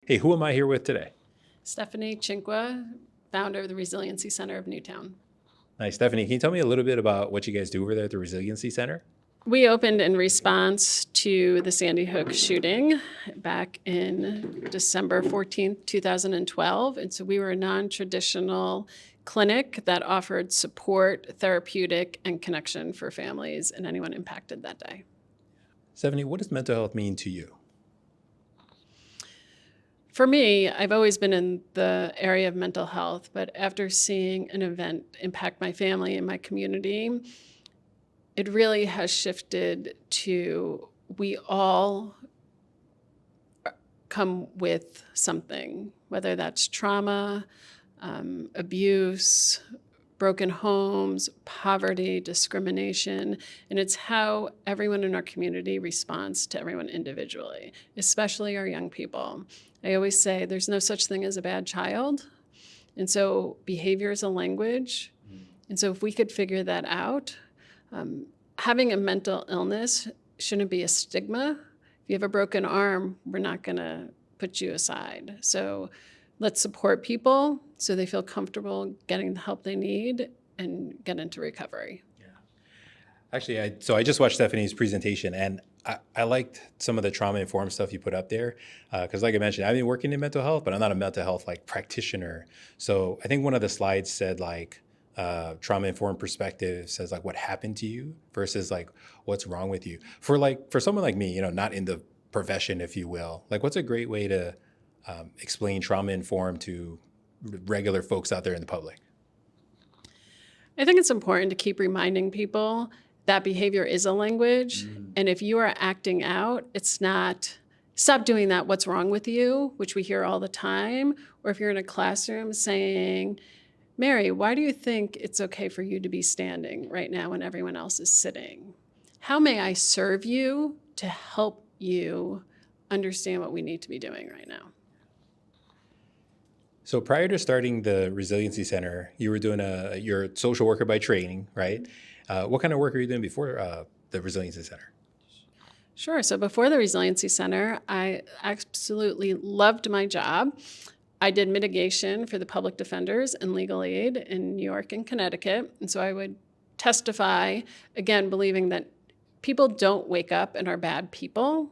Hey, who am I here with today? Stephanie Cinque, founder of the Resiliency Center of Newtown. Nice. Stephanie, can you tell me a little bit about what you guys do over there at the Resiliency Center? We opened in response to the Sandy Hook shooting back in December 14th, 2012. And so we were a non-traditional clinic that offered support, therapeutic, and connection for families and anyone impacted that day. Stephanie, what does mental health mean to you? For me, I've always been in the area of mental health, but after seeing an event impact my family and my community, it really has shifted to we all come with something, whether that's trauma, abuse, broken homes, poverty, discrimination, and it's how everyone in our community responds to everyone individually, especially our young people. I always say there's no such thing as a bad child, and so behavior is a language, and so if we could figure that out, having a mental illness shouldn't be a stigma. If you have a broken arm, we're not going to put you aside. So let's support people so they feel comfortable getting the help they need and get into recovery. Yeah. Actually, I just watched Stephanie's presentation, and I liked some of the trauma-informed stuff you put up there. Because like I mentioned, I've been working in mental health, but I'm not a mental health practitioner. So I think one of the slides said trauma-informed perspective says what happened to you versus what's wrong with you. For someone like me, not in the profession, if you will, what's a great way to explain trauma-informed to regular folks out there in the public? I think it's important to keep reminding people that behavior is a language. And if you are acting out, it's not, stop doing that, what's wrong with you, which we hear all the time. Or if you're in a classroom saying, Mary, why do you think it's okay for you to be standing right now when everyone else is sitting? How may I serve you to help you understand what we need to be doing right now? So prior to starting the Resiliency Center, you were doing you're a social worker by training, right? What kind of work were you doing before the Resiliency Center? Sure. So before the Resiliency Center, I absolutely loved my job. I did mitigation for the public defenders and legal aid in New York and Connecticut. And so I would testify, again, believing that people don't wake up and are bad people.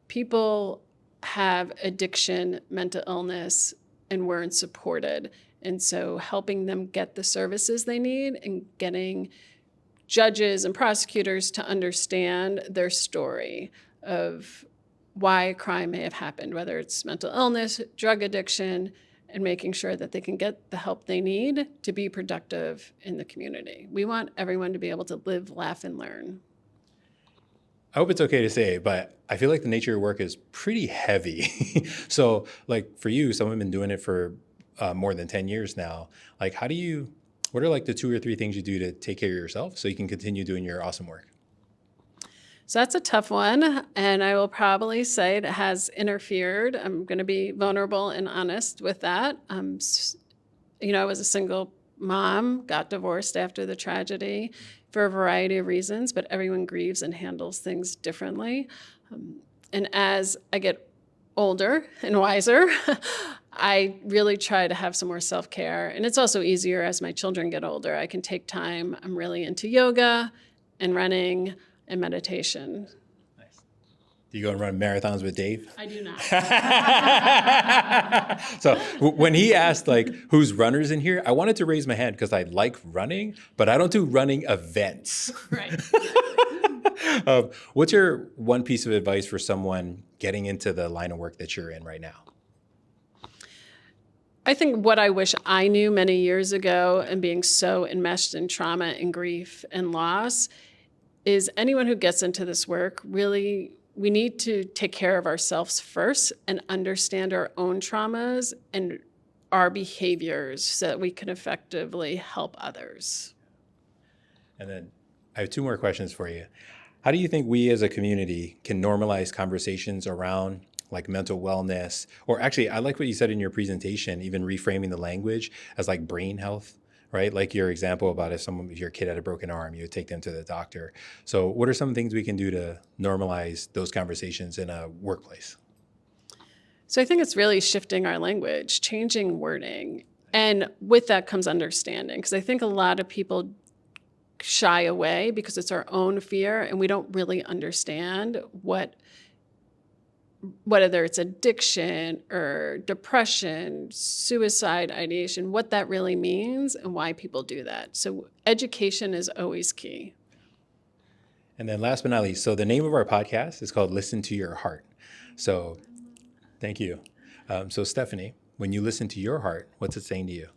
People have addiction, mental illness, and weren't supported. And so helping them get the services they need and getting judges and prosecutors to understand their story of why a crime may have happened, whether it's mental illness, drug addiction, and making sure that they can get the help they need to be productive in the community. We want everyone to be able to live, laugh, and learn. I hope it's okay to say, but I feel like the nature of your work is pretty heavy. So for you, someone been doing it for more than 10 years now. What are the 2 or 3 things you do to take care of yourself so you can continue doing your awesome work? So that's a tough one, and I will probably say it has interfered. I'm going to be vulnerable and honest with that. I was a single mom, got divorced after the tragedy for a variety of reasons, but everyone grieves and handles things differently. And as I get older and wiser, I really try to have some more self-care. And it's also easier as my children get older. I can take time. I'm really into yoga and running and meditation. Nice. Do you go and run marathons with Dave? I do not. So when he asked who's runners in here, I wanted to raise my hand because I like running, but I don't do running events. Right. What's your one piece of advice for someone getting into the line of work that you're in right now? I think what I wish I knew many years ago, and being so enmeshed in trauma and grief and loss, is anyone who gets into this work, really, we need to take care of ourselves first and understand our own traumas and our behaviors so that we can effectively help others. And then I have 2 more questions for you. How do you think we as a community can normalize conversations around mental wellness? Or actually, I like what you said in your presentation, even reframing the language as brain health, right? Like your example about if your kid had a broken arm, you would take them to the doctor. So what are some things we can do to normalize those conversations in a workplace? So I think it's really shifting our language, changing wording. And with that comes understanding, because I think a lot of people shy away because it's our own fear and we don't really understand whether it's addiction or depression, suicide ideation, what that really means and why people do that. So education is always key. And then last but not least, so the name of our podcast is called Listen to Your Heart. So thank you. So Stephanie, when you listen to your heart, what's it saying to you?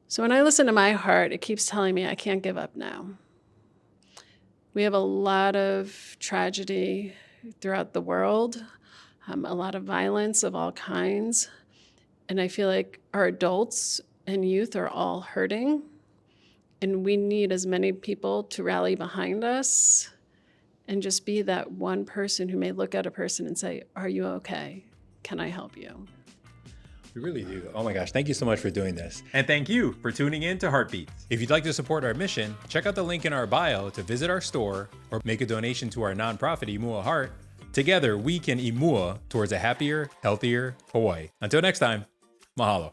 So when I listen to my heart, it keeps telling me I can't give up now. We have a lot of tragedy throughout the world, a lot of violence of all kinds. And I feel like our adults and youth are all hurting. And we need as many people to rally behind us and just be that one person who may look at a person and say, "Are you okay? Can I help you?" We really do. Oh my gosh, thank you so much for doing this. And thank you for tuning in to Heartbeats. If you'd like to support our mission, check out the link in our bio to visit our store or make a donation to our nonprofit, Imua Heart. Together, we can imua towards a happier, healthier Hawaii. Until next time, mahalo.